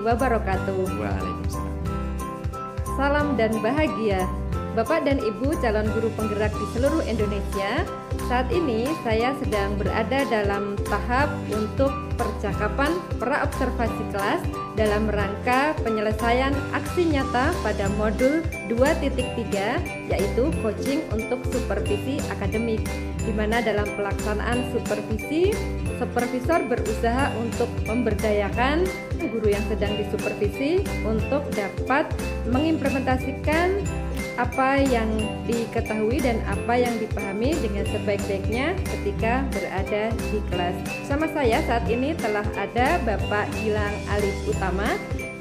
warahmatullahi wabarakatuh. Waalaikumsalam. Salam dan bahagia Bapak dan Ibu calon guru penggerak di seluruh Indonesia. Saat ini saya sedang berada dalam tahap untuk percakapan pra-observasi kelas dalam rangka penyelesaian aksi nyata pada modul 2.3, yaitu coaching untuk supervisi akademik, di mana dalam pelaksanaan supervisi, supervisor berusaha untuk memberdayakan guru yang sedang disupervisi untuk dapat mengimplementasikan apa yang diketahui dan apa yang dipahami dengan sebaik-baiknya ketika berada di kelas. Sama saya saat ini telah ada Bapak Gilang Alif Utama.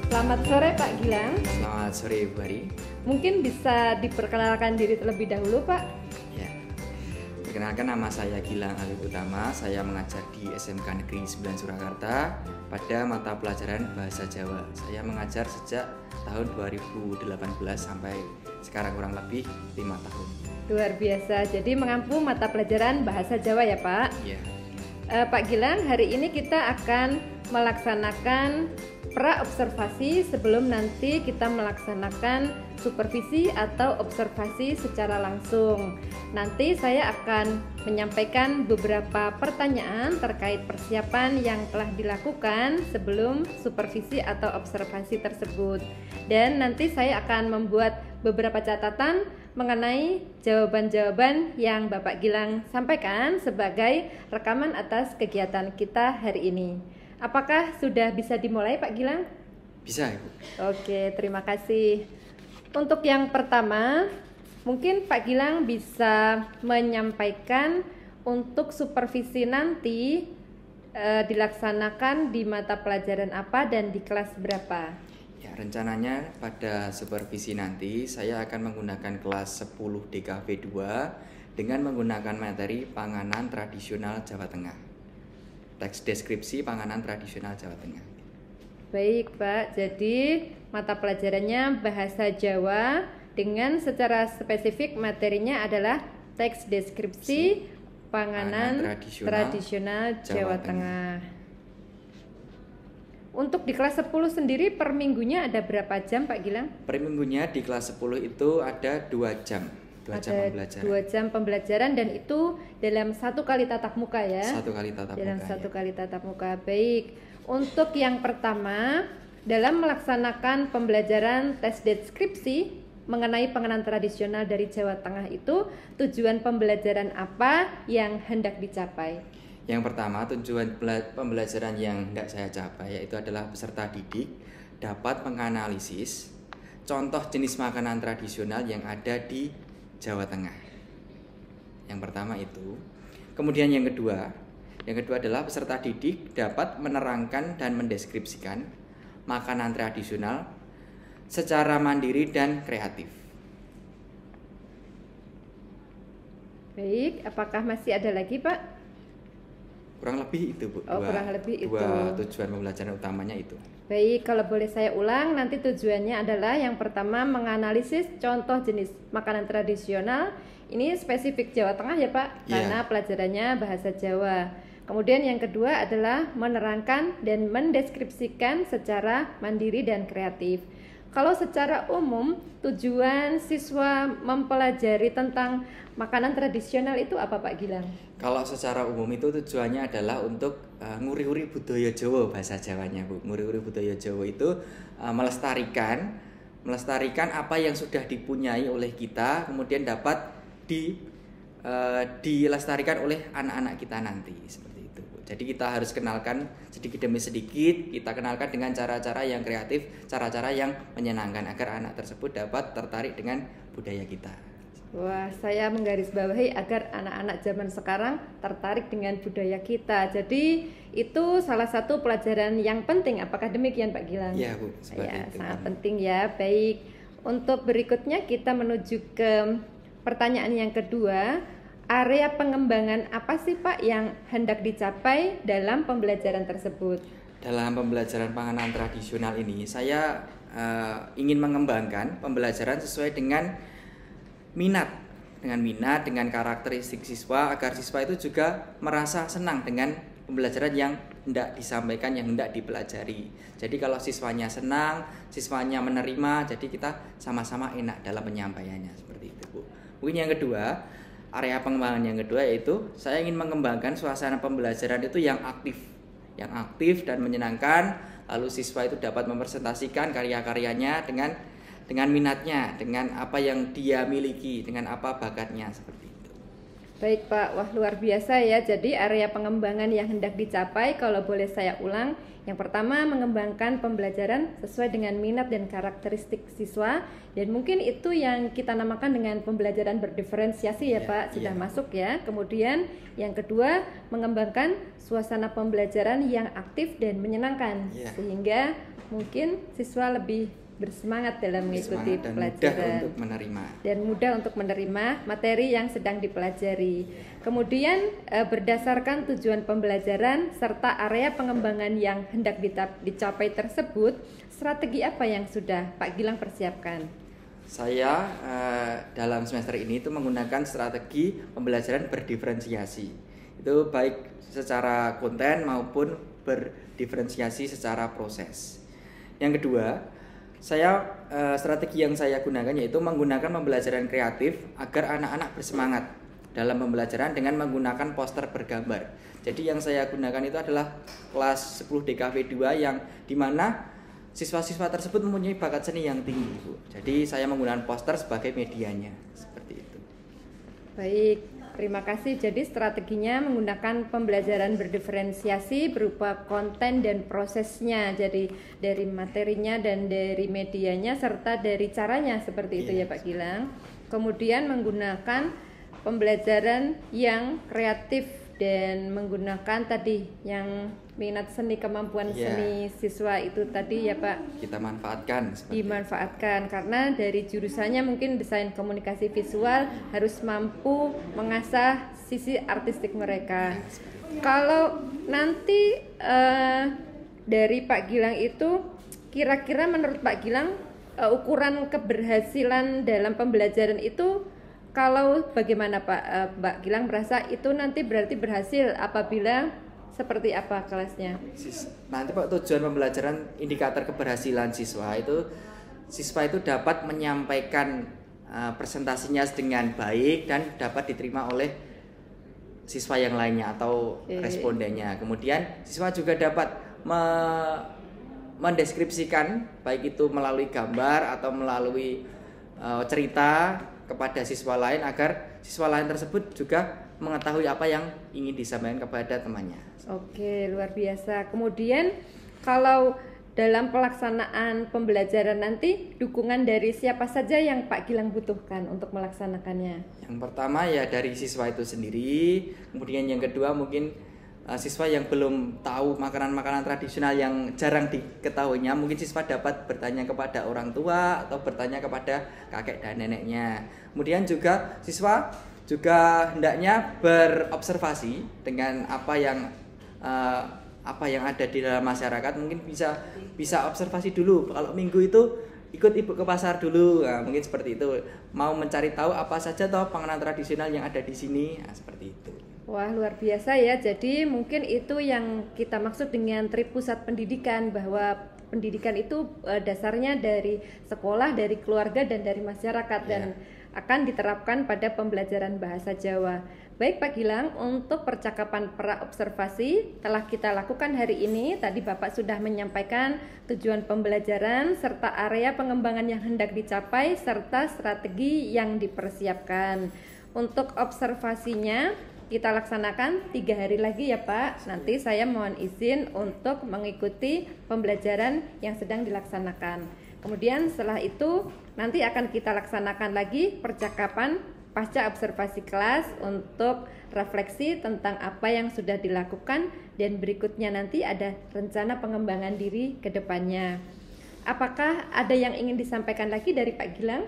Selamat sore Pak Gilang. Selamat sore Bu Hari. Mungkin bisa diperkenalkan diri terlebih dahulu Pak. Ya. Perkenalkan, nama saya Gilang Alif Utama. Saya mengajar di SMK Negeri 9 Surakarta pada mata pelajaran Bahasa Jawa. Saya mengajar sejak tahun 2018 sampai sekarang kurang lebih 5 tahun. Luar biasa, jadi mengampu mata pelajaran Bahasa Jawa ya Pak? Iya. Pak Gilang, hari ini kita akan melaksanakan pra-observasi sebelum nanti kita melaksanakan supervisi atau observasi secara langsung. Nanti saya akan menyampaikan beberapa pertanyaan terkait persiapan yang telah dilakukan sebelum supervisi atau observasi tersebut. Dan nanti saya akan membuat beberapa catatan mengenai jawaban-jawaban yang Bapak Gilang sampaikan sebagai rekaman atas kegiatan kita hari ini. Apakah sudah bisa dimulai Pak Gilang? Bisa Ibu. Oke, terima kasih. Untuk yang pertama, mungkin Pak Gilang bisa menyampaikan untuk supervisi nanti dilaksanakan di mata pelajaran apa dan di kelas berapa? Ya, rencananya pada supervisi nanti saya akan menggunakan kelas 10 DKV 2 dengan menggunakan materi panganan tradisional Jawa Tengah. Teks deskripsi panganan tradisional Jawa Tengah. Baik Pak, jadi mata pelajarannya Bahasa Jawa dengan secara spesifik materinya adalah teks deskripsi panganan tradisional Jawa Tengah. Untuk di kelas 10 sendiri per minggunya ada berapa jam Pak Gilang? Per minggunya di kelas 10 itu ada 2 jam. 2 jam pembelajaran. 2 jam pembelajaran dan itu dalam 1 kali tatap muka ya? 1 kali tatap dalam muka. Dalam 1 kali tatap muka. Baik. Untuk yang pertama, dalam melaksanakan pembelajaran tes deskripsi mengenai panganan tradisional dari Jawa Tengah itu, tujuan pembelajaran apa yang hendak dicapai? Yang pertama, tujuan pembelajaran yang hendak saya capai yaitu adalah peserta didik dapat menganalisis contoh jenis makanan tradisional yang ada di Jawa Tengah. Yang pertama itu. Kemudian yang kedua adalah peserta didik dapat menerangkan dan mendeskripsikan makanan tradisional secara mandiri dan kreatif. Baik, apakah masih ada lagi Pak? Kurang lebih itu Bu. Kurang lebih dua tujuan pembelajaran utamanya itu. Baik, kalau boleh saya ulang, nanti tujuannya adalah yang pertama menganalisis contoh jenis makanan tradisional. Ini spesifik Jawa Tengah ya Pak, karena pelajarannya Bahasa Jawa. Kemudian yang kedua adalah menerangkan dan mendeskripsikan secara mandiri dan kreatif. Kalau secara umum, tujuan siswa mempelajari tentang makanan tradisional itu apa Pak Gilang? Kalau secara umum itu tujuannya adalah untuk nguri-uri budaya Jawa, bahasa Jawanya Bu. Nguri-uri budaya Jawa itu melestarikan apa yang sudah dipunyai oleh kita, kemudian dapat dilestarikan oleh anak-anak kita nanti, seperti itu Bu. Jadi kita harus kenalkan sedikit demi sedikit, kita kenalkan dengan cara-cara yang kreatif, cara-cara yang menyenangkan agar anak tersebut dapat tertarik dengan budaya kita. Wah, saya menggarisbawahi agar anak-anak zaman sekarang tertarik dengan budaya kita. Jadi itu salah satu pelajaran yang penting. Apakah demikian Pak Gilang? Iya Bu, ya, itu sangat penting ya. Baik, untuk berikutnya kita menuju ke pertanyaan yang kedua. Area pengembangan apa sih Pak yang hendak dicapai dalam pembelajaran tersebut? Dalam pembelajaran panganan tradisional ini, saya ingin mengembangkan pembelajaran sesuai dengan minat, dengan karakteristik siswa agar siswa itu juga merasa senang dengan pembelajaran yang hendak disampaikan, yang hendak dipelajari. Jadi kalau siswanya senang, siswanya menerima, jadi kita sama-sama enak dalam penyampaiannya, seperti itu, Bu. Mungkin yang kedua, area pengembangan yang kedua yaitu saya ingin mengembangkan suasana pembelajaran itu yang aktif dan menyenangkan, lalu siswa itu dapat mempresentasikan karya-karyanya dengan minatnya, dengan apa yang dia miliki, dengan apa bakatnya, seperti itu. Baik Pak, wah luar biasa ya. Jadi area pengembangan yang hendak dicapai, kalau boleh saya ulang, yang pertama mengembangkan pembelajaran sesuai dengan minat dan karakteristik siswa, dan mungkin itu yang kita namakan dengan pembelajaran berdiferensiasi ya Pak, sudah masuk ya. Kemudian yang kedua mengembangkan suasana pembelajaran yang aktif dan menyenangkan, sehingga mungkin siswa lebih bersemangat dalam mengikuti pelajaran dan mudah untuk menerima materi yang sedang dipelajari. Kemudian berdasarkan tujuan pembelajaran serta area pengembangan yang hendak dicapai tersebut, strategi apa yang sudah Pak Gilang persiapkan? Saya dalam semester ini itu menggunakan strategi pembelajaran berdiferensiasi. Itu baik secara konten maupun berdiferensiasi secara proses. Yang kedua, strategi yang saya gunakan yaitu menggunakan pembelajaran kreatif agar anak-anak bersemangat dalam pembelajaran dengan menggunakan poster bergambar. Jadi yang saya gunakan itu adalah kelas 10 DKV 2 yang dimana siswa-siswa tersebut mempunyai bakat seni yang tinggi, Bu. Jadi saya menggunakan poster sebagai medianya, seperti itu. Baik, terima kasih. Jadi strateginya menggunakan pembelajaran berdiferensiasi berupa konten dan prosesnya. Jadi dari materinya dan dari medianya serta dari caranya, seperti itu ya Pak Gilang. Kemudian menggunakan pembelajaran yang kreatif dan menggunakan tadi yang minat seni, kemampuan seni siswa itu tadi ya Pak, kita dimanfaatkan karena dari jurusannya mungkin desain komunikasi visual harus mampu mengasah sisi artistik mereka. Kalau nanti dari Pak Gilang itu kira-kira menurut Pak Gilang ukuran keberhasilan dalam pembelajaran itu kalau bagaimana Pak Gilang merasa itu nanti berarti berhasil apabila seperti apa kelasnya? Nanti Pak, tujuan pembelajaran indikator keberhasilan siswa itu dapat menyampaikan presentasinya dengan baik dan dapat diterima oleh siswa yang lainnya atau respondennya. Kemudian siswa juga dapat mendeskripsikan baik itu melalui gambar atau melalui cerita kepada siswa lain agar siswa lain tersebut juga mengetahui apa yang ingin disampaikan kepada temannya. Oke, luar biasa. Kemudian kalau dalam pelaksanaan pembelajaran nanti dukungan dari siapa saja yang Pak Gilang butuhkan untuk melaksanakannya? Yang pertama ya dari siswa itu sendiri, kemudian yang kedua mungkin siswa yang belum tahu makanan-makanan tradisional yang jarang diketahuinya, mungkin siswa dapat bertanya kepada orang tua atau bertanya kepada kakek dan neneknya. Kemudian juga siswa juga hendaknya berobservasi dengan apa yang ada di dalam masyarakat. Mungkin bisa observasi dulu. Kalau minggu itu ikut ibu ke pasar dulu, mungkin seperti itu. Mau mencari tahu apa saja toh panganan tradisional yang ada di sini, seperti itu. Wah, luar biasa ya. Jadi mungkin itu yang kita maksud dengan tripusat pendidikan, bahwa pendidikan itu dasarnya dari sekolah, dari keluarga, dan dari masyarakat, dan akan diterapkan pada pembelajaran bahasa Jawa. Baik Pak Gilang, untuk percakapan praobservasi telah kita lakukan hari ini. Tadi Bapak sudah menyampaikan tujuan pembelajaran serta area pengembangan yang hendak dicapai serta strategi yang dipersiapkan. Untuk observasinya kita laksanakan 3 hari lagi ya Pak. Nanti saya mohon izin untuk mengikuti pembelajaran yang sedang dilaksanakan. Kemudian setelah itu nanti akan kita laksanakan lagi percakapan pasca observasi kelas untuk refleksi tentang apa yang sudah dilakukan, dan berikutnya nanti ada rencana pengembangan diri ke depannya. Apakah ada yang ingin disampaikan lagi dari Pak Gilang?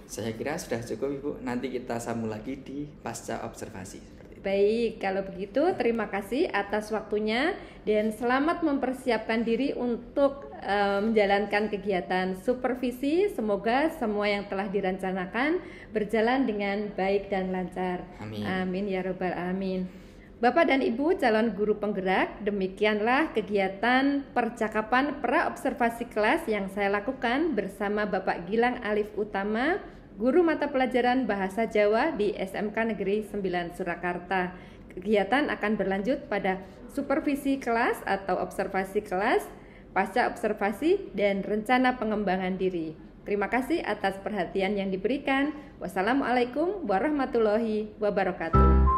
Saya kira sudah cukup Ibu, nanti kita sambung lagi di pasca observasi. Baik, kalau begitu terima kasih atas waktunya dan selamat mempersiapkan diri untuk menjalankan kegiatan supervisi. Semoga semua yang telah direncanakan berjalan dengan baik dan lancar. Amin. Amin ya robbal alamin. Bapak dan Ibu calon guru penggerak, demikianlah kegiatan percakapan pra-observasi kelas yang saya lakukan bersama Bapak Gilang Alif Utama, guru mata pelajaran Bahasa Jawa di SMK Negeri 9 Surakarta. Kegiatan akan berlanjut pada supervisi kelas atau observasi kelas, pasca observasi, dan rencana pengembangan diri. Terima kasih atas perhatian yang diberikan. Wassalamualaikum warahmatullahi wabarakatuh.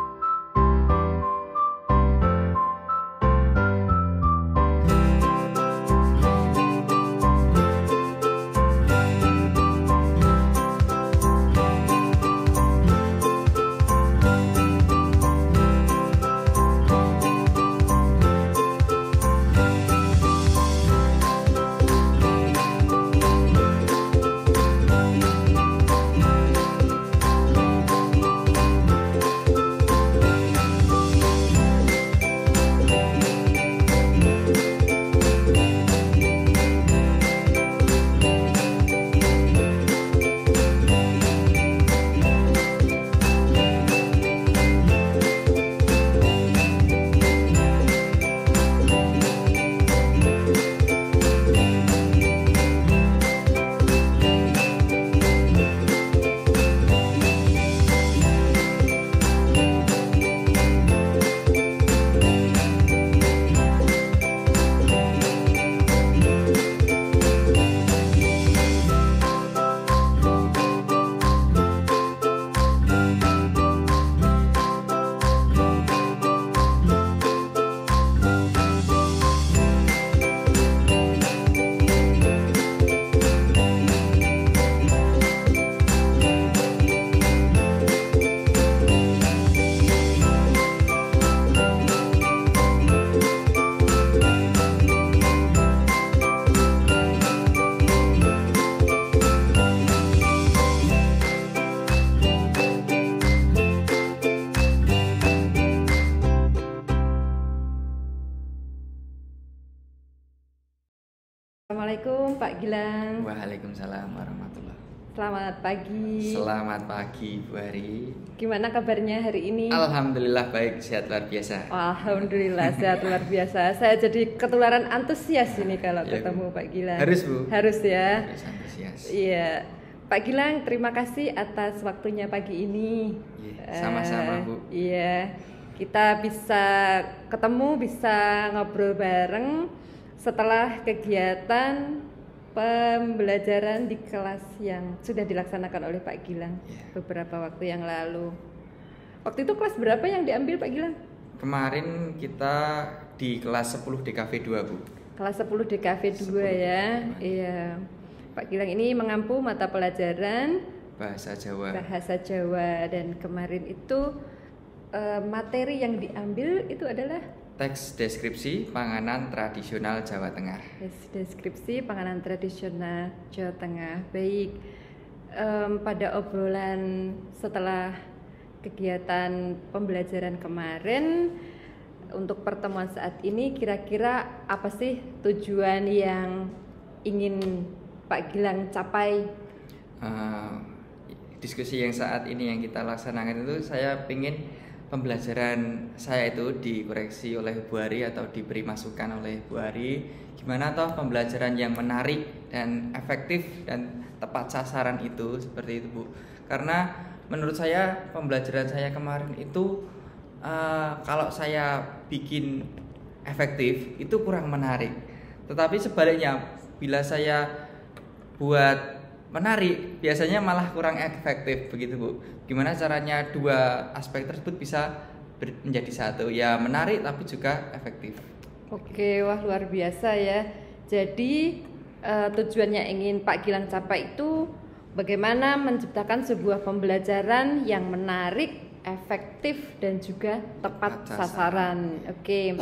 Assalamualaikum Pak Gilang. Waalaikumsalam warahmatullahi. Selamat pagi. Selamat pagi Bu Ari. Gimana kabarnya hari ini? Alhamdulillah baik, sehat luar biasa. Alhamdulillah sehat luar biasa. Saya jadi ketularan antusias ini kalau Ya, ketemu Bu. Pak Gilang. Harus, Bu. Harus ya. Harus antusias. Iya. Pak Gilang, terima kasih atas waktunya pagi ini. Iya, sama-sama, Bu. Iya. Kita bisa ketemu, bisa ngobrol bareng setelah kegiatan pembelajaran di kelas yang sudah dilaksanakan oleh Pak Gilang beberapa waktu yang lalu. Waktu itu kelas berapa yang diambil Pak Gilang? Kemarin kita di kelas 10 DKV 2, Bu. Kelas 10 DKV 2 ya. Iya. Pak Gilang ini mengampu mata pelajaran Bahasa Jawa. Bahasa Jawa, dan kemarin itu materi yang diambil itu adalah Teks deskripsi panganan tradisional Jawa Tengah. deskripsi panganan tradisional Jawa Tengah. Baik, pada obrolan setelah kegiatan pembelajaran kemarin, untuk pertemuan saat ini kira-kira apa sih tujuan yang ingin Pak Gilang capai? Diskusi yang saat ini yang kita laksanakan itu, saya ingin pembelajaran saya itu dikoreksi oleh Bu Ari atau diberi masukan oleh Bu Ari, gimana toh pembelajaran yang menarik dan efektif dan tepat sasaran itu, seperti itu, Bu. Karena menurut saya pembelajaran saya kemarin itu kalau saya bikin efektif itu kurang menarik, tetapi sebaliknya bila saya buat menarik biasanya malah kurang efektif, begitu Bu. Gimana caranya dua aspek tersebut bisa menjadi satu, ya menarik tapi juga efektif. Oke, wah luar biasa ya. Jadi tujuannya ingin Pak Gilang capai itu bagaimana menciptakan sebuah pembelajaran yang menarik, efektif, dan juga tepat sasaran. Oke,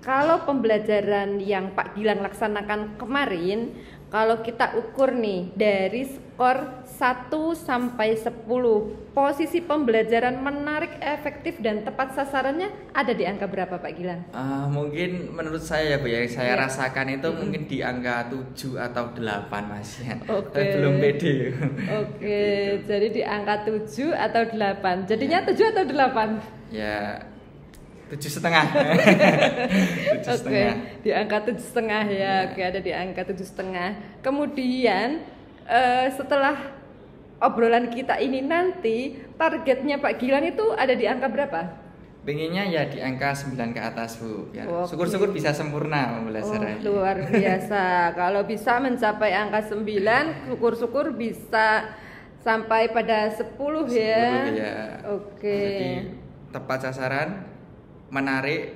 kalau pembelajaran yang Pak Gilang laksanakan kemarin, kalau kita ukur nih dari skor 1 sampai 10, posisi pembelajaran menarik, efektif, dan tepat sasarannya ada di angka berapa Pak Gilang? Mungkin menurut saya ya Bu, yang saya rasakan itu mungkin di angka 7 atau 8 Mas ya. Belum pede. Oke, jadi di angka 7 atau 8. Jadinya 7 atau 8? Ya 7,5. Oke, di angka 7,5 ya. Oke, ada di angka 7,5. Kemudian setelah obrolan kita ini nanti, targetnya Pak Gilang itu ada di angka berapa? Pengennya ya di angka 9 ke atas, Bu. Ya, Oke. syukur-syukur bisa sempurna pembelajarannya. Luar biasa. Kalau bisa mencapai angka 9, syukur-syukur bisa sampai pada 10 ya. 10 ya. Oke. Jadi tepat sasaran, menarik,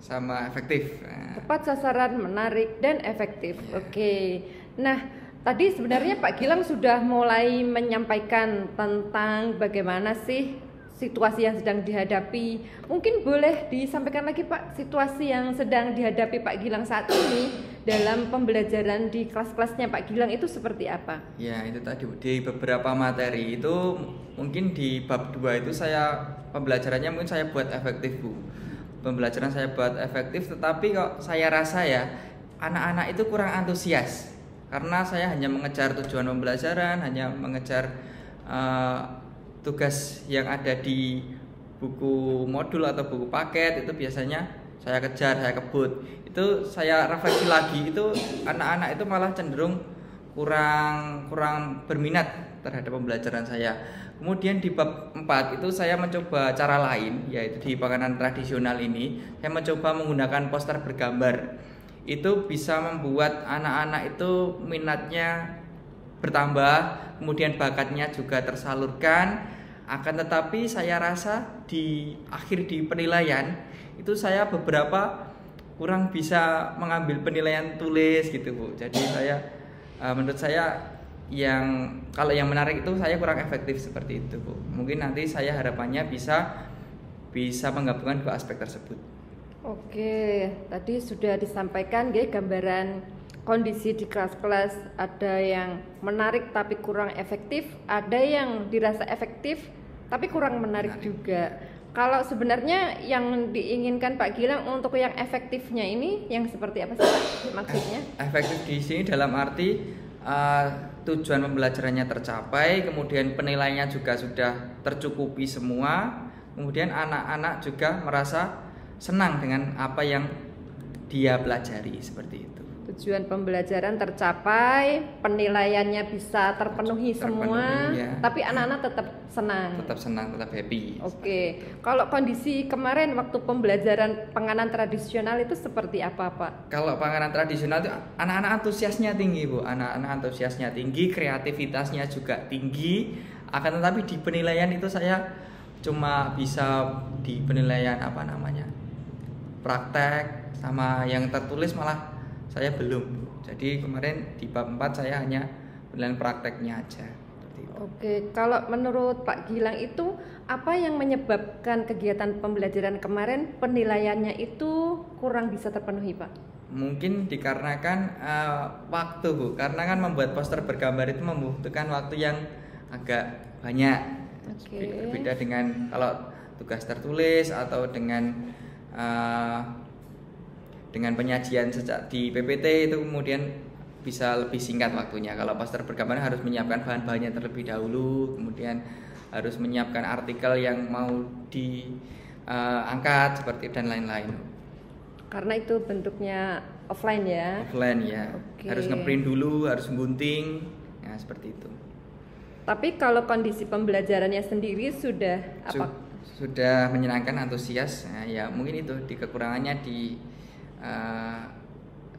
sama efektif. Nah, Tepat sasaran, menarik, dan efektif. Oke. Nah, tadi sebenarnya Pak Gilang sudah mulai menyampaikan tentang bagaimana sih situasi yang sedang dihadapi. Mungkin boleh disampaikan lagi Pak, situasi yang sedang dihadapi Pak Gilang saat ini dalam pembelajaran di kelas-kelasnya Pak Gilang itu seperti apa? ya itu tadi, Bu. Di beberapa materi itu mungkin di bab 2 itu pembelajarannya mungkin saya buat efektif, Bu. Pembelajaran saya buat efektif, tetapi kok saya rasa ya anak-anak itu kurang antusias karena saya hanya mengejar tujuan pembelajaran, hanya mengejar tugas yang ada di buku modul atau buku paket. Itu biasanya saya kejar, saya kebut. Itu saya refleksi lagi, itu anak-anak itu malah cenderung kurang berminat terhadap pembelajaran saya. Kemudian di bab 4 itu saya mencoba cara lain, yaitu di panganan tradisional ini saya mencoba menggunakan poster bergambar. Itu bisa membuat anak-anak itu minatnya bertambah, kemudian bakatnya juga tersalurkan. Akan tetapi saya rasa di akhir di penilaian itu saya beberapa kurang bisa mengambil penilaian tulis gitu, Bu. Jadi menurut saya kalau yang menarik itu saya kurang efektif seperti itu, Bu. Mungkin nanti saya harapannya bisa menggabungkan dua aspek tersebut. Oke, tadi sudah disampaikan ya gambaran kondisi di kelas-kelas, ada yang menarik tapi kurang efektif, ada yang dirasa efektif tapi kurang menarik juga. Kalau sebenarnya yang diinginkan Pak Gilang untuk yang efektifnya ini yang seperti apa sih Pak maksudnya? Efektif di sini dalam arti tujuan pembelajarannya tercapai, kemudian penilaiannya juga sudah tercukupi semua, kemudian anak-anak juga merasa senang dengan apa yang dia pelajari, seperti itu. Tujuan pembelajaran tercapai, penilaiannya bisa terpenuhi semua, ya. Tapi anak-anak tetap senang. Tetap senang, tetap happy. Oke. Kalau kondisi kemarin waktu pembelajaran panganan tradisional itu seperti apa, Pak? Kalau panganan tradisional itu anak-anak antusiasnya tinggi, Bu. Anak-anak antusiasnya tinggi, kreativitasnya juga tinggi. Akan tetapi di penilaian itu saya cuma bisa di penilaian praktek sama yang tertulis malah saya belum. Jadi kemarin di bab 4 saya hanya penilaian prakteknya aja. Oke, kalau menurut Pak Gilang itu apa yang menyebabkan kegiatan pembelajaran kemarin penilaiannya itu kurang bisa terpenuhi, Pak? Mungkin dikarenakan waktu, Bu. Karena kan membuat poster bergambar itu membutuhkan waktu yang agak banyak. Oke. Berbeda dengan kalau tugas tertulis atau dengan penyajian di PPT itu kemudian bisa lebih singkat waktunya. Kalau poster bergambar harus menyiapkan bahan-bahannya terlebih dahulu, kemudian harus menyiapkan artikel yang mau diangkat seperti dan lain-lain. Karena itu bentuknya offline ya. Offline ya. Oke. Harus ngeprint dulu, harus gunting, ya seperti itu. Tapi kalau kondisi pembelajarannya sendiri sudah apa? Sudah menyenangkan, antusias. Nah, ya mungkin itu kekurangannya di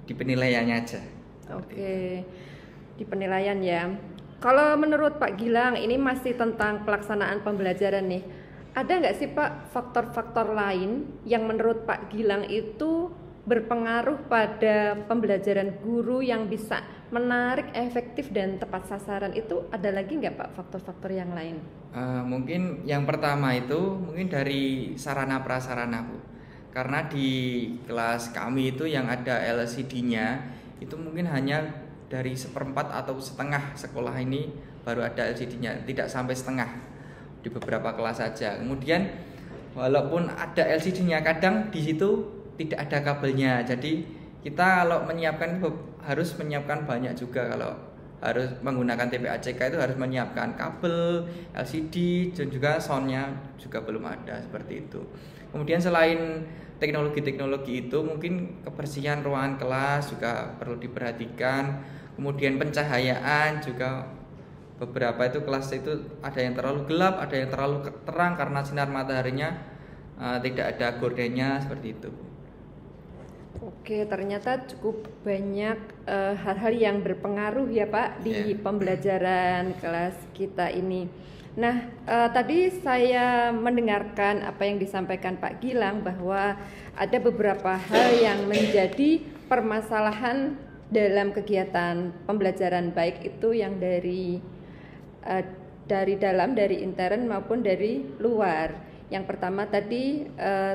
penilaiannya aja. Oke, di penilaian ya. Kalau menurut Pak Gilang ini masih tentang pelaksanaan pembelajaran nih. Ada nggak sih Pak faktor-faktor lain yang menurut Pak Gilang itu berpengaruh pada pembelajaran guru yang bisa menarik, efektif dan tepat sasaran? Itu ada lagi nggak Pak faktor-faktor yang lain? Mungkin yang pertama itu mungkin dari sarana prasarana, Bu. Karena di kelas kami itu yang ada LCD-nya itu mungkin hanya dari 1/4 atau setengah sekolah ini baru ada LCD-nya, tidak sampai setengah, di beberapa kelas saja. Kemudian walaupun ada LCD-nya kadang di situ tidak ada kabelnya. Jadi kita kalau menyiapkan harus menyiapkan banyak juga, kalau harus menggunakan TPACK itu harus menyiapkan kabel, LCD, dan juga soundnya juga belum ada seperti itu. Kemudian selain teknologi-teknologi itu mungkin kebersihan ruangan kelas juga perlu diperhatikan. Kemudian pencahayaan juga beberapa itu kelas itu ada yang terlalu gelap, ada yang terlalu terang karena sinar mataharinya tidak ada gordennya seperti itu. Oke, ternyata cukup banyak hal-hal yang berpengaruh ya Pak di pembelajaran kelas kita ini. Nah, tadi saya mendengarkan apa yang disampaikan Pak Gilang bahwa ada beberapa hal yang menjadi permasalahan dalam kegiatan pembelajaran, baik itu yang dari dalam, dari intern maupun dari luar. Yang pertama tadi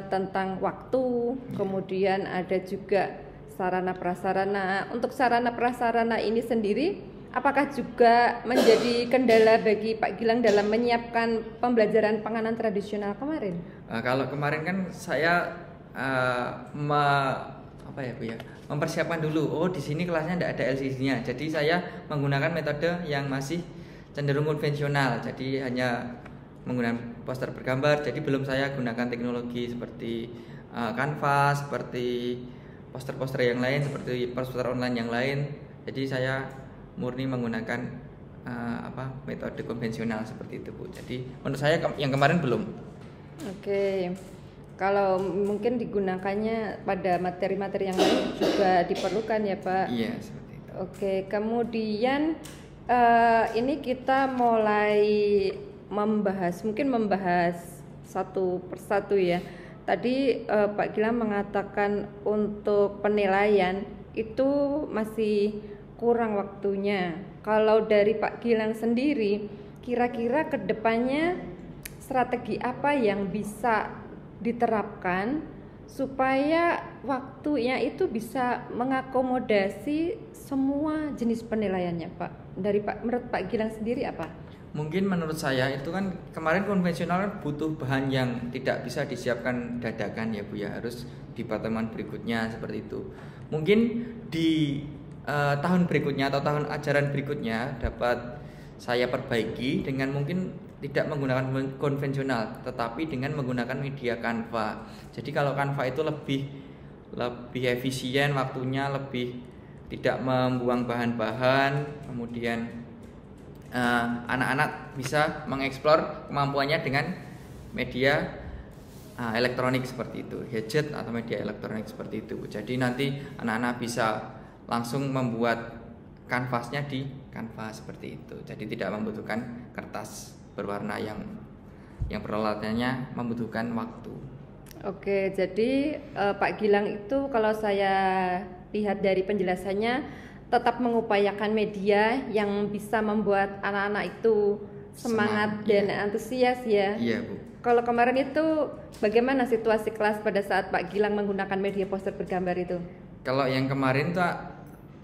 tentang waktu, kemudian ada juga sarana prasarana. Untuk sarana prasarana ini sendiri, apakah juga menjadi kendala bagi Pak Gilang dalam menyiapkan pembelajaran panganan tradisional kemarin? Kalau kemarin kan saya mempersiapkan dulu. Oh, di sini kelasnya tidak ada LCD-nya. Jadi saya menggunakan metode yang masih cenderung konvensional. Jadi hanya menggunakan poster bergambar. Jadi belum saya gunakan teknologi seperti Canva, seperti poster-poster yang lain, seperti poster online yang lain. Jadi saya murni menggunakan metode konvensional seperti itu, Bu. Jadi menurut saya yang kemarin belum. Oke. Kalau mungkin digunakannya pada materi-materi yang lain juga diperlukan ya Pak? Iya, seperti itu. Oke, kemudian ini kita mulai membahas satu persatu ya. Tadi Pak Gilang mengatakan untuk penilaian itu masih kurang waktunya. Kalau dari Pak Gilang sendiri, kira-kira kedepannya strategi apa yang bisa diterapkan supaya waktunya itu bisa mengakomodasi semua jenis penilaiannya, Pak? Menurut Pak Gilang sendiri apa? Mungkin menurut saya itu kan kemarin konvensional kan butuh bahan yang tidak bisa disiapkan dadakan ya Bu ya, harus di pertemuan berikutnya seperti itu. Mungkin di tahun berikutnya atau tahun ajaran berikutnya dapat saya perbaiki dengan mungkin tidak menggunakan konvensional tetapi dengan menggunakan media Canva. Jadi kalau Canva itu lebih efisien waktunya, lebih tidak membuang bahan-bahan, kemudian anak-anak bisa mengeksplor kemampuannya dengan media elektronik seperti itu, gadget atau media elektronik seperti itu. Jadi nanti anak-anak bisa langsung membuat kanvasnya di Canva seperti itu. Jadi tidak membutuhkan kertas berwarna yang peralatannya membutuhkan waktu. Oke, jadi Pak Gilang itu kalau saya lihat dari penjelasannya tetap mengupayakan media yang bisa membuat anak-anak itu semangat dan antusias ya. Iya Bu. Kalau kemarin itu bagaimana situasi kelas pada saat Pak Gilang menggunakan media poster bergambar itu? Kalau yang kemarin tuh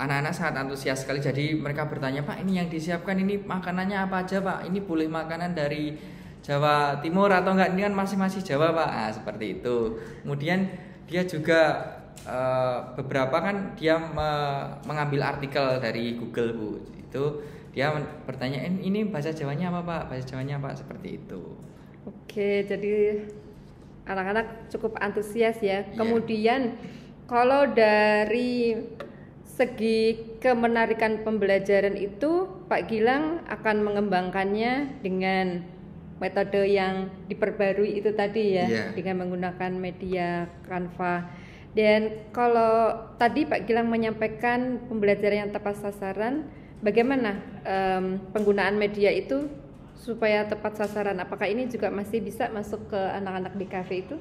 anak-anak sangat antusias sekali. Jadi mereka bertanya, Pak ini yang disiapkan ini makanannya apa aja Pak? Ini boleh makanan dari Jawa Timur atau enggak? Ini kan masih Jawa Pak. Seperti itu. Kemudian dia juga beberapa kan dia mengambil artikel dari Google Bu. Itu dia bertanya ini bahasa Jawanya apa Pak? Bahasa Jawanya apa? Seperti itu. Oke, jadi anak-anak cukup antusias ya. Kemudian kalau dari segi kemenarikan pembelajaran itu Pak Gilang akan mengembangkannya dengan metode yang diperbarui itu tadi ya, dengan menggunakan media Canva. Dan kalau tadi Pak Gilang menyampaikan pembelajaran yang tepat sasaran, bagaimana penggunaan media itu supaya tepat sasaran? Apakah ini juga masih bisa masuk ke anak-anak di kafe itu?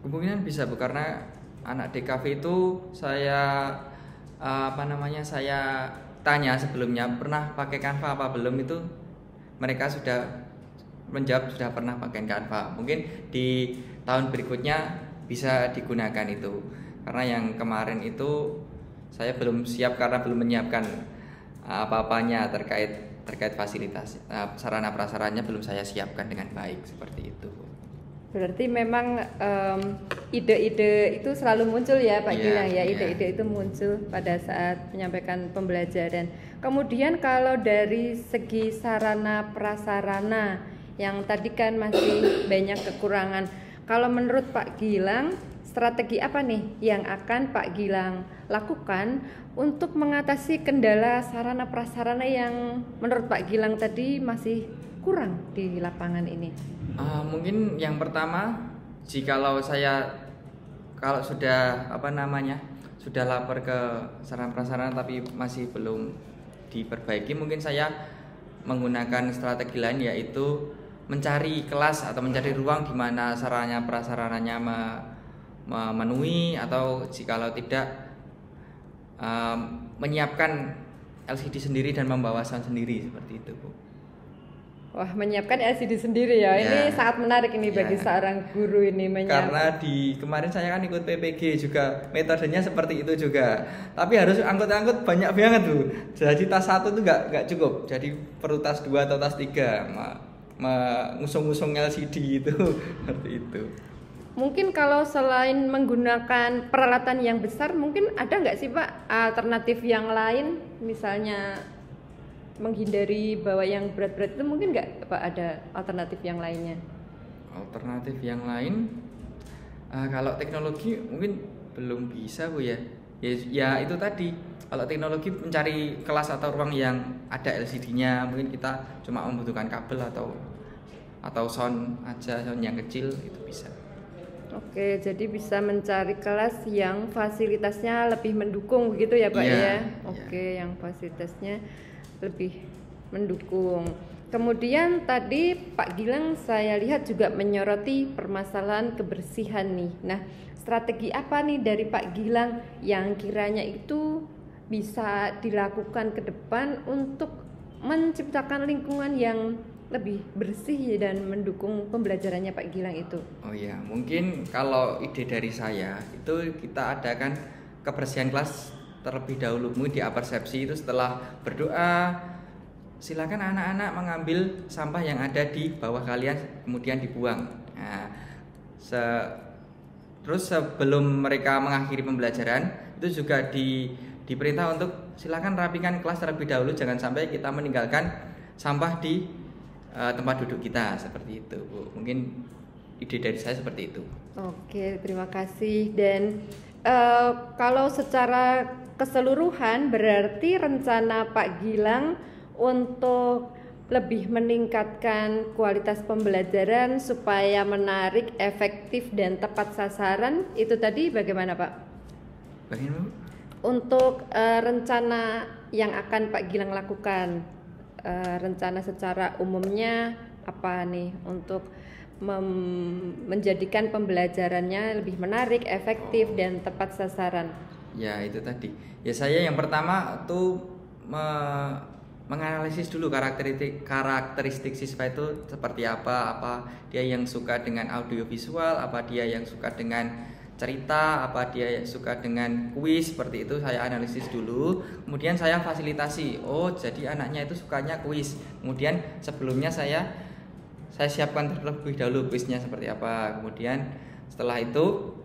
Kemungkinan bisa Bu, karena anak di kafe itu saya saya tanya sebelumnya pernah pakai Canva apa belum, itu mereka sudah menjawab sudah pernah pakai Canva. Mungkin di tahun berikutnya bisa digunakan itu, karena yang kemarin itu saya belum siap karena belum menyiapkan apa-apanya terkait fasilitas sarana prasarannya belum saya siapkan dengan baik seperti itu. Berarti memang ide-ide itu selalu muncul ya Pak Gilang ya, ide-ide itu muncul pada saat menyampaikan pembelajaran. Kemudian kalau dari segi sarana prasarana yang tadi kan masih banyak kekurangan. Kalau menurut Pak Gilang, strategi apa nih yang akan Pak Gilang lakukan untuk mengatasi kendala sarana prasarana yang menurut Pak Gilang tadi masih kurang di lapangan ini? Mungkin yang pertama, kalau sudah sudah lapor ke sarana prasarana tapi masih belum diperbaiki, mungkin saya menggunakan strategi lain, yaitu mencari kelas atau mencari ruang di mana sarana prasarananya memenuhi, atau jikalau tidak menyiapkan LCD sendiri dan membawa sound sendiri, seperti itu, Bu. Wah, menyiapkan LCD sendiri ya. Ini sangat menarik ini bagi seorang guru ini Karena kemarin saya kan ikut PPG juga, metodenya seperti itu juga. Tapi harus angkut-angkut banyak banget, Bu. Jadi tas 1 tuh nggak cukup. Jadi perlu tas 2 atau tas 3 mengusung-usung LCD itu seperti itu. Mungkin kalau selain menggunakan peralatan yang besar, mungkin ada nggak sih Pak alternatif yang lain, misalnya menghindari bawa yang berat-berat itu, mungkin nggak Pak ada alternatif yang lainnya? Alternatif yang lain, kalau teknologi mungkin belum bisa, Bu, ya. Ya itu tadi, kalau teknologi mencari kelas atau ruang yang ada LCD-nya, mungkin kita cuma membutuhkan kabel atau sound aja, sound yang kecil itu bisa. Oke, jadi bisa mencari kelas yang fasilitasnya lebih mendukung begitu ya Pak ya? Oke, yang fasilitasnya lebih mendukung. Kemudian tadi Pak Gilang saya lihat juga menyoroti permasalahan kebersihan nih. Nah, strategi apa nih dari Pak Gilang yang kiranya itu bisa dilakukan ke depan untuk menciptakan lingkungan yang lebih bersih dan mendukung pembelajarannya Pak Gilang itu? Oh ya, mungkin kalau ide dari saya itu kita adakan kebersihan kelas terlebih dahulu. Mungkin di apersepsi itu setelah berdoa, silakan anak-anak mengambil sampah yang ada di bawah kalian kemudian dibuang. Nah, terus sebelum mereka mengakhiri pembelajaran itu juga diperintah untuk silakan rapikan kelas terlebih dahulu, jangan sampai kita meninggalkan sampah di tempat duduk kita, seperti itu, Bu. Mungkin ide dari saya seperti itu. Oke, terima kasih. Dan kalau secara keseluruhan berarti rencana Pak Gilang untuk lebih meningkatkan kualitas pembelajaran supaya menarik, efektif dan tepat sasaran itu tadi bagaimana Pak? Bagaimana, Bu? Untuk rencana yang akan Pak Gilang lakukan, rencana secara umumnya apa nih untuk menjadikan pembelajarannya lebih menarik, efektif dan tepat sasaran? Ya itu tadi. Ya saya yang pertama tuh menganalisis dulu karakteristik siswa itu seperti apa dia yang suka dengan audiovisual, apa dia yang suka dengan cerita, apa dia yang suka dengan kuis, seperti itu saya analisis dulu. Kemudian saya fasilitasi. Oh, jadi anaknya itu sukanya kuis. Kemudian sebelumnya saya siapkan terlebih dahulu kuisnya seperti apa. Kemudian setelah itu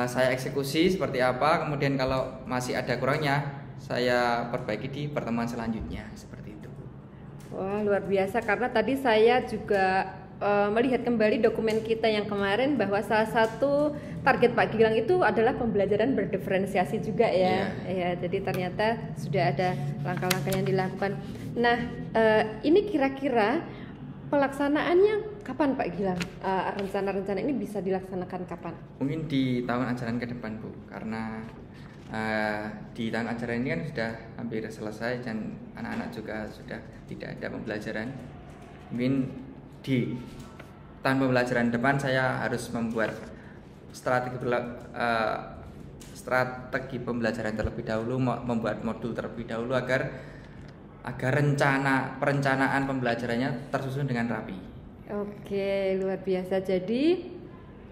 saya eksekusi seperti apa. Kemudian kalau masih ada kurangnya, saya perbaiki di pertemuan selanjutnya, seperti itu. Wah, luar biasa, karena tadi saya juga melihat kembali dokumen kita yang kemarin bahwa salah satu target Pak Gilang itu adalah pembelajaran berdiferensiasi juga ya. Ya, jadi ternyata sudah ada langkah-langkah yang dilakukan. Nah, ini kira-kira pelaksanaannya kapan Pak Gilang? Rencana-rencana ini bisa dilaksanakan kapan? Mungkin di tahun ajaran ke depan, Bu, karena di tahun ajaran ini kan sudah hampir selesai dan anak-anak juga sudah tidak ada pembelajaran. Mungkin di tahun pembelajaran depan saya harus membuat strategi pembelajaran terlebih dahulu, membuat modul terlebih dahulu agar perencanaan pembelajarannya tersusun dengan rapi. Oke, luar biasa. Jadi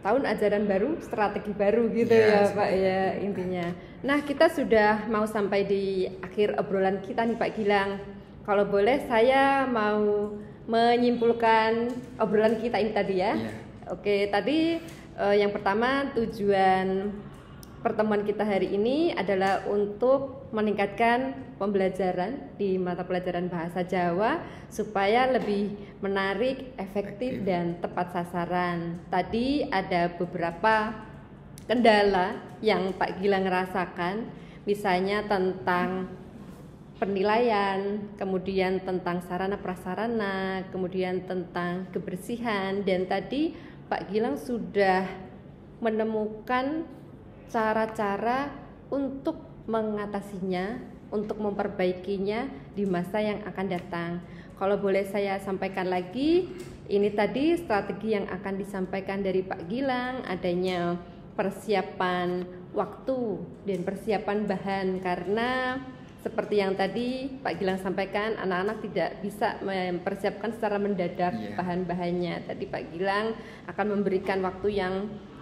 tahun ajaran baru, strategi baru gitu ya Pak ya intinya. Nah, kita sudah mau sampai di akhir obrolan kita nih Pak Gilang. Kalau boleh saya mau menyimpulkan obrolan kita ini tadi ya. Oke, tadi yang pertama tujuan pertemuan kita hari ini adalah untuk meningkatkan pembelajaran di mata pelajaran bahasa Jawa supaya lebih menarik, efektif, dan tepat sasaran. Tadi ada beberapa kendala yang Pak Gilang rasakan, misalnya tentang penilaian, kemudian tentang sarana prasarana, kemudian tentang kebersihan, dan tadi Pak Gilang sudah menemukan cara-cara untuk mengatasinya, untuk memperbaikinya di masa yang akan datang. Kalau boleh saya sampaikan lagi, ini tadi strategi yang akan disampaikan dari Pak Gilang, adanya persiapan waktu dan persiapan bahan, karena seperti yang tadi Pak Gilang sampaikan, anak-anak tidak bisa mempersiapkan secara mendadak bahan-bahannya. Tadi Pak Gilang akan memberikan waktu yang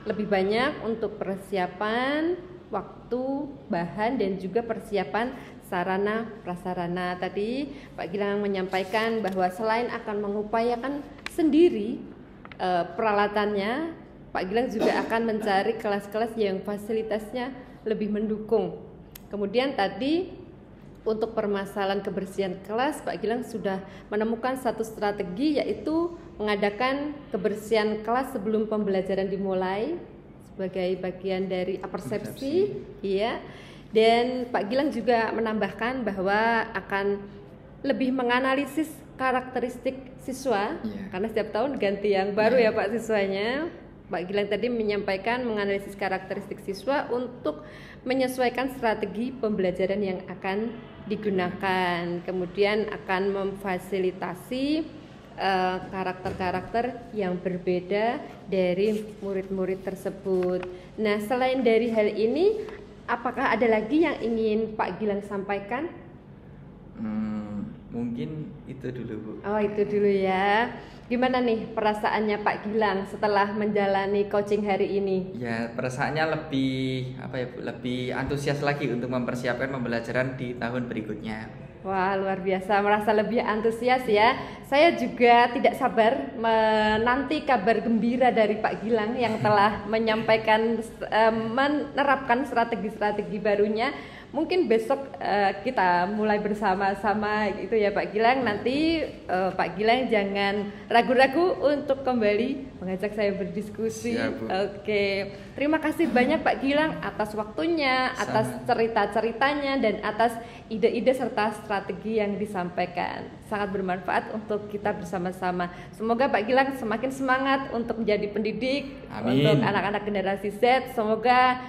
lebih banyak untuk persiapan waktu, bahan, dan juga persiapan sarana prasarana. Tadi Pak Gilang menyampaikan bahwa selain akan mengupayakan sendiri peralatannya, Pak Gilang juga akan mencari kelas-kelas yang fasilitasnya lebih mendukung. Kemudian tadi untuk permasalahan kebersihan kelas, Pak Gilang sudah menemukan satu strategi, yaitu mengadakan kebersihan kelas sebelum pembelajaran dimulai sebagai bagian dari persepsi. Iya. Dan Pak Gilang juga menambahkan bahwa akan lebih menganalisis karakteristik siswa, karena setiap tahun ganti yang baru ya Pak siswanya. Pak Gilang tadi menyampaikan menganalisis karakteristik siswa untuk menyesuaikan strategi pembelajaran yang akan digunakan. Kemudian akan memfasilitasi karakter-karakter yang berbeda dari murid-murid tersebut. Nah, selain dari hal ini, apakah ada lagi yang ingin Pak Gilang sampaikan? Mungkin itu dulu, Bu. Oh, itu dulu ya. Gimana nih perasaannya Pak Gilang setelah menjalani coaching hari ini? Ya, perasaannya lebih Bu, lebih antusias lagi untuk mempersiapkan pembelajaran di tahun berikutnya. Wah, luar biasa, merasa lebih antusias ya. Saya juga tidak sabar menanti kabar gembira dari Pak Gilang yang telah menyampaikan menerapkan strategi-strategi barunya. Mungkin besok kita mulai bersama-sama gitu ya Pak Gilang. Nanti Pak Gilang jangan ragu-ragu untuk kembali mengajak saya berdiskusi. Oke. Terima kasih banyak Pak Gilang atas waktunya, atas cerita-ceritanya, dan atas ide-ide serta strategi yang disampaikan. Sangat bermanfaat untuk kita bersama-sama. Semoga Pak Gilang semakin semangat untuk menjadi pendidik. Amin. Untuk anak-anak generasi Z. Semoga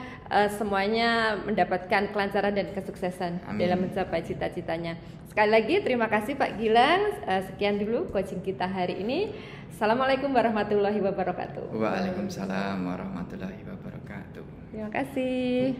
semuanya mendapatkan kelancaran dan kesuksesan. Amin. Dalam mencapai cita-citanya. Sekali lagi terima kasih Pak Gilang. Sekian dulu coaching kita hari ini. Assalamualaikum warahmatullahi wabarakatuh. Waalaikumsalam warahmatullahi wabarakatuh. Terima kasih.